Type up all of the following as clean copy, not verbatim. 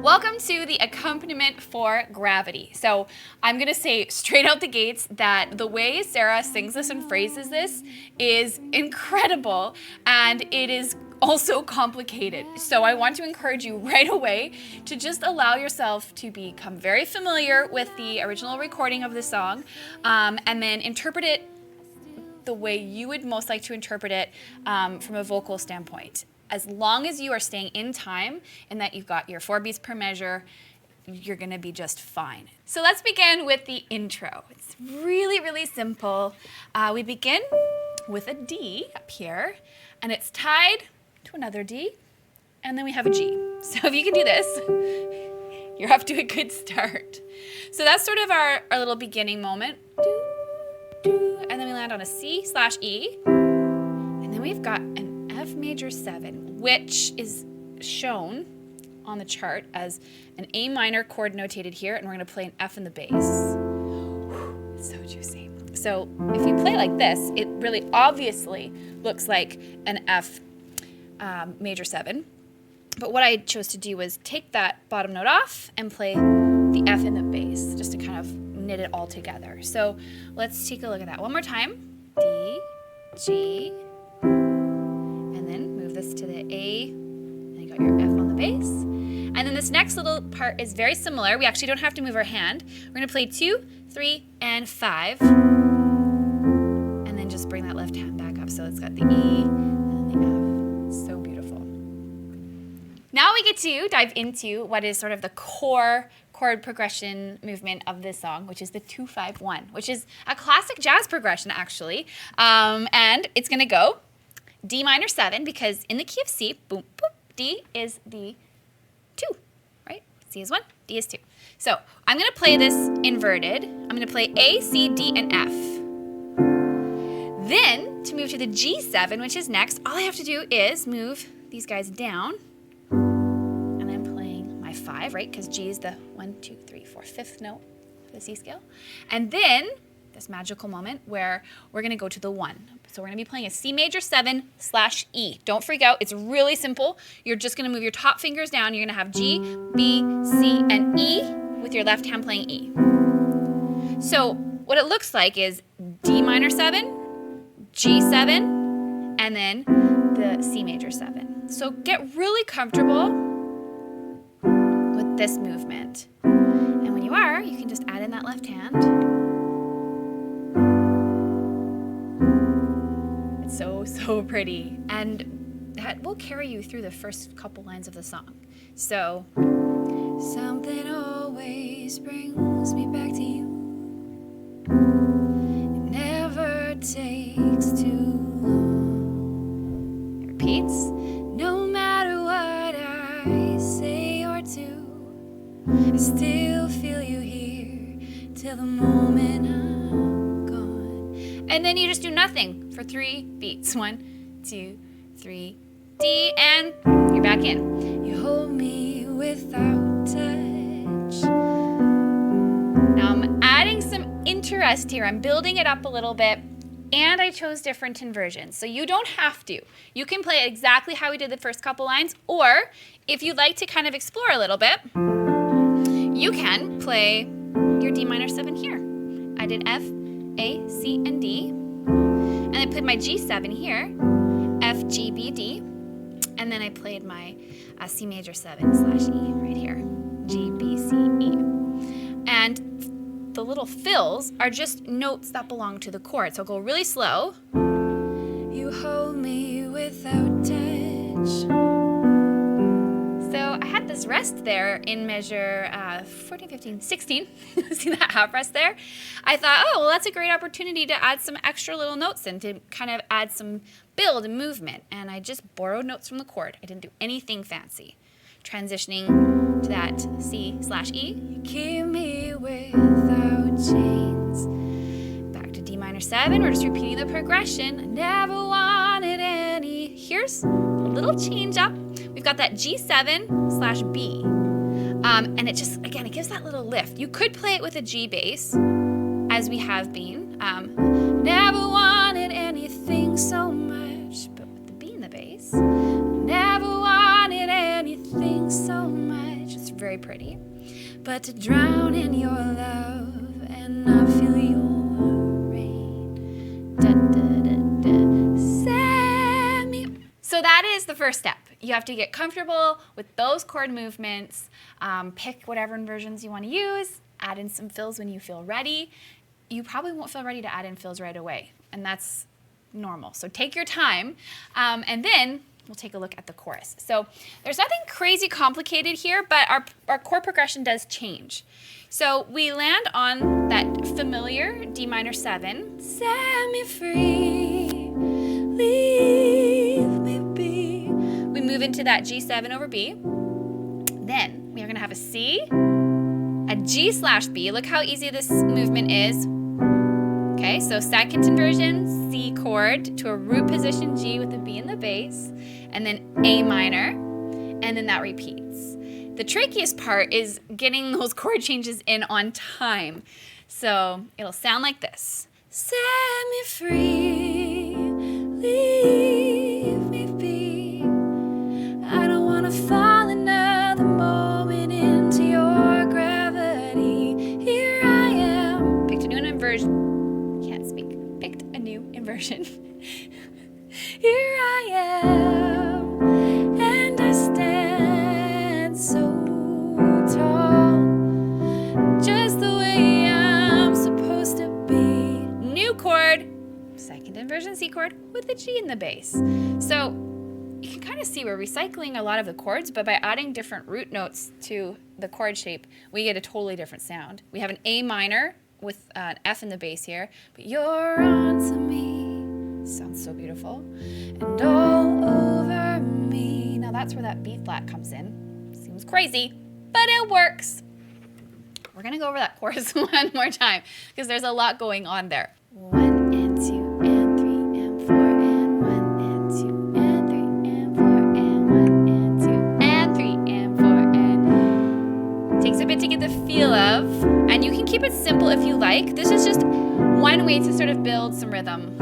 Welcome to the accompaniment for gravity. So I'm gonna say straight out the gates that the way Sara sings this and phrases this is incredible, and it is also complicated. So I want to encourage you right away to just allow yourself to become very familiar with the original recording of the song, and then interpret it the way you would most like to interpret it from a vocal standpoint. As long as you are staying in time and that you've got your 4 beats per measure, you're gonna be just fine. So let's begin with the intro. It's really, really simple. We begin with a D up here, and it's tied to another D, and then we have a G. So if you can do this, you're off to a good start. So that's sort of our little beginning moment. And then we land on a C/E, and then we've got an F major 7, which is shown on the chart as an A minor chord notated here, and we're going to play an F in the bass. Whew, it's so juicy. So if you play like this, it really obviously looks like an F major 7. But what I chose to do was take that bottom note off and play the F in the bass, just to kind of knit it all together. So let's take a look at that one more time. D, G, and then move this to the A, and you got your F on the bass. And then this next little part is very similar. We actually don't have to move our hand. We're gonna play 2, 3, and 5, and then just bring that left hand back up. So it's got the E and the F. So beautiful. Now we get to dive into what is sort of the core chord progression movement of this song, which is the 2-5-1, which is a classic jazz progression actually. And it's gonna go D minor 7, because in the key of C, boom, boom, D is the 2, right? C is 1, D is 2. So I'm gonna play this inverted. I'm gonna play A, C, D, and F. Then to move to the G7, which is next, all I have to do is move these guys down, and I'm playing my 5, right? Because G is the 1, 2, 3, 4, 5th note of the C scale. And then this magical moment where we're gonna go to the 1. So we're gonna be playing a C major 7/E. Don't freak out, it's really simple. You're just gonna move your top fingers down. You're gonna have G, B, C, and E with your left hand playing E. So what it looks like is D minor 7, G7, and then the C major 7. So get really comfortable with this movement. And when you are, you can just add in that left hand. So pretty, and that will carry you through the first couple lines of the song. So, something always brings me back to you. It never takes too long. It repeats. No matter what I say or do, I still feel you here till the moment I'm gone. And then you just do nothing for 3 beats. 1, 2, 3, D, and you're back in. You hold me without touch. Now I'm adding some interest here. I'm building it up a little bit, and I chose different inversions. So you don't have to. You can play it exactly how we did the first couple lines, or if you'd like to kind of explore a little bit, you can play your D minor 7 here. I did F, A, C, and D. And I played my G7 here, F, G, B, D. And then I played my C major 7/E right here, G, B, C, E. And the little fills are just notes that belong to the chord. So I'll go really slow. You hold me without touch. So I had this rest there in measure 14, 15, 16. See that half rest there? I thought, oh, well, that's a great opportunity to add some extra little notes in to kind of add some build and movement. And I just borrowed notes from the chord. I didn't do anything fancy. Transitioning to that C/E. You keep me without chains. Back to D minor 7. We're just repeating the progression. I never wanted any. Here's a little change up. We've got that G7/B. And it just, again, it gives that little lift. You could play it with a G bass, as we have been. Never wanted anything so much, but with the B in the bass. Never wanted anything so much. It's very very pretty. But to drown in your love and not feel your rain. Da, da, da, da. Set me. So that is the first step. You have to get comfortable with those chord movements. Pick whatever inversions you want to use. Add in some fills when you feel ready. You probably won't feel ready to add in fills right away, and that's normal. So take your time, and then we'll take a look at the chorus. So there's nothing crazy complicated here, but our chord progression does change. So we land on that familiar D minor 7. Set me free, leave me be. We move into that G7 over B. Then we are going to have a C, a G/B. Look how easy this movement is. Okay, so second inversion, C chord to a root position G with a B in the bass, and then A minor, and then that repeats. The trickiest part is getting those chord changes in on time. So it'll sound like this. Set me free, leave me be. I don't want to fall another moment into your gravity. Here I am. Picked a new inversion. Can't speak. Picked a new inversion. Here I am, and I stand so tall, just the way I'm supposed to be. New chord, second inversion C chord with a G in the bass. So you can kind of see we're recycling a lot of the chords, but by adding different root notes to the chord shape, we get a totally different sound. We have an A minor with an F in the bass here, but you're on to me. Sounds so beautiful. And all over me. Now that's where that B flat comes in. Seems crazy, but it works. We're gonna go over that chorus one more time because there's a lot going on there. 1 and 2 and 3 and 4 and 1 and 2 and 3 and 4 and 1 and 2 and 3 and 4 and takes a bit to get the feel of, and you can keep it simple if you like. This is just one way to sort of build some rhythm.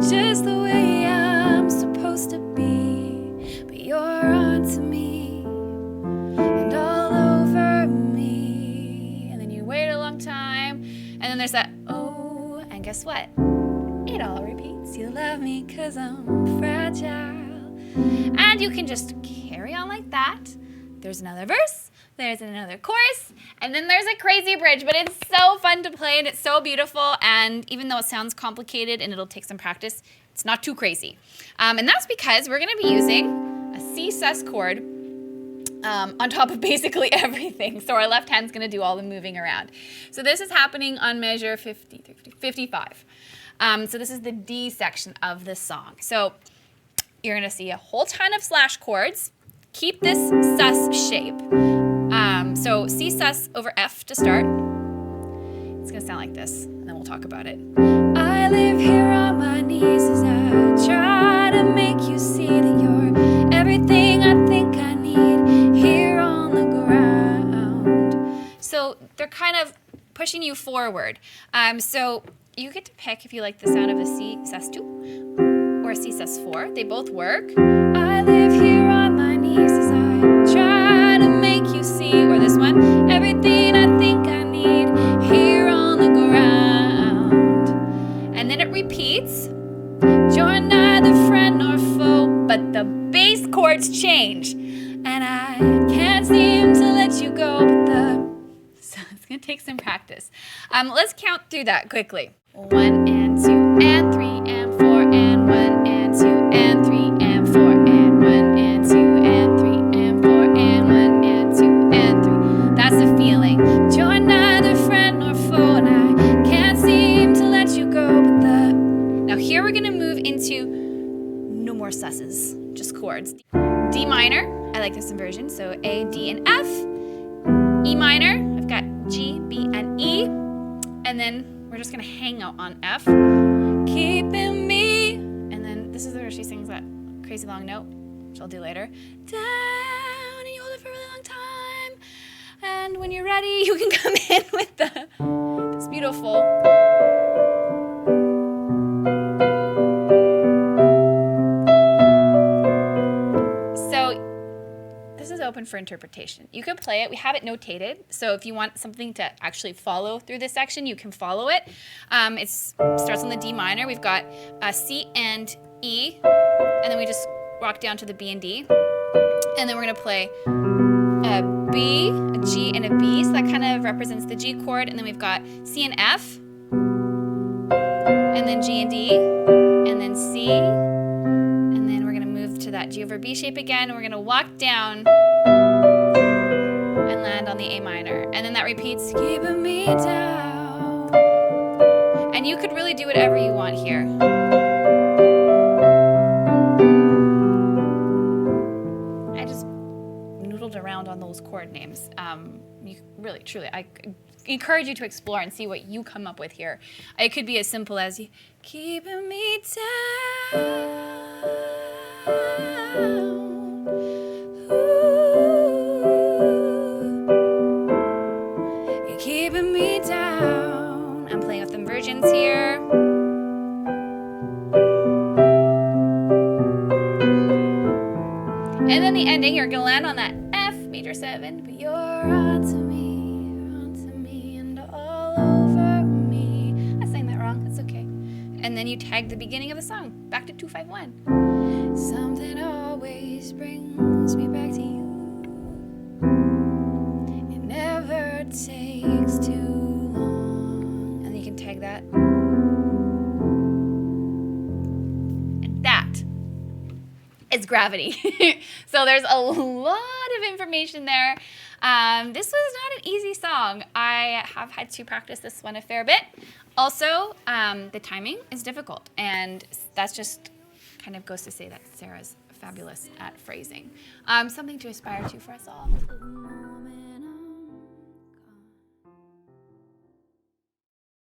Just the way I'm supposed to be, but you're on to me and all over me. And then you wait a long time, and then there's that oh, and guess what? It all repeats. You love me 'cause I'm fragile. And you can just carry on like that. There's another verse, there's another chorus, and then there's a crazy bridge, but it's so fun to play and it's so beautiful, and even though it sounds complicated and it'll take some practice, it's not too crazy. And that's because we're gonna be using a C sus chord on top of basically everything. So our left hand's gonna do all the moving around. So this is happening on measure 55. So this is the D section of this song. So you're gonna see a whole ton of slash chords. Keep this sus shape. So C sus over F to start. It's gonna sound like this, and then we'll talk about it. I live here on my knees as I try to make you see that you're everything I think I need here on the ground. So they're kind of pushing you forward. So you get to pick if you like the sound of a C sus2 or a C sus4. They both work. I live here on my knees as I try to make you see, or this one, everything I think I need here on the ground. And then it repeats. You're neither friend nor foe, but the bass chords change. And I can't seem to let you go, so it's gonna take some practice. Let's count through that quickly. 1 and 2 and 3 and 4 and 1 and 2 and 3 and 4 and 1 and 2 and 3 and 4 and 1 and 2 and 3. That's the feeling. You're neither friend nor foe, and I can't seem to let you go. Now here we're gonna move into no more susses, just chords. D minor, I like this inversion. So A, D, and F. E minor, I've got G, B, and E, and then we're just gonna hang out on F. Keeping me, and then this is where she sings that crazy long note, which I'll do later. Down, and you hold it for a really long time. And when you're ready, you can come in with this beautiful. So this is open open for interpretation. You can play it. We have it notated. So if you want something to actually follow through this section, you can follow it. It starts on the D minor. We've got a C and E, and then we just rock down to the B and D. And then we're going to play a B, a G, and a B. So that kind of represents the G chord. And then we've got C and F, and then G and D, and then C. And then we're going to move to that G over B shape again. And we're going to walk down and land on the A minor. And then that repeats, keeping me down. And you could really do whatever you want here. I just noodled around on those chord names. You really, truly, I encourage you to explore and see what you come up with here. It could be as simple as keeping me down. Ooh, you're keeping me down. I'm playing with inversions here. And then the ending, you're gonna land on that F major 7, but you're onto me and all over me. I sang that wrong, that's okay. And then you tag the beginning of the song, back to 251. Something always brings me back to you. It never takes too long. And then you can tag that. And that is Gravity. So there's a lot of information there. This was not an easy song. I have had to practice this one a fair bit. Also, the timing is difficult, and that's just kind of goes to say that Sara's fabulous at phrasing. Something to aspire to for us all.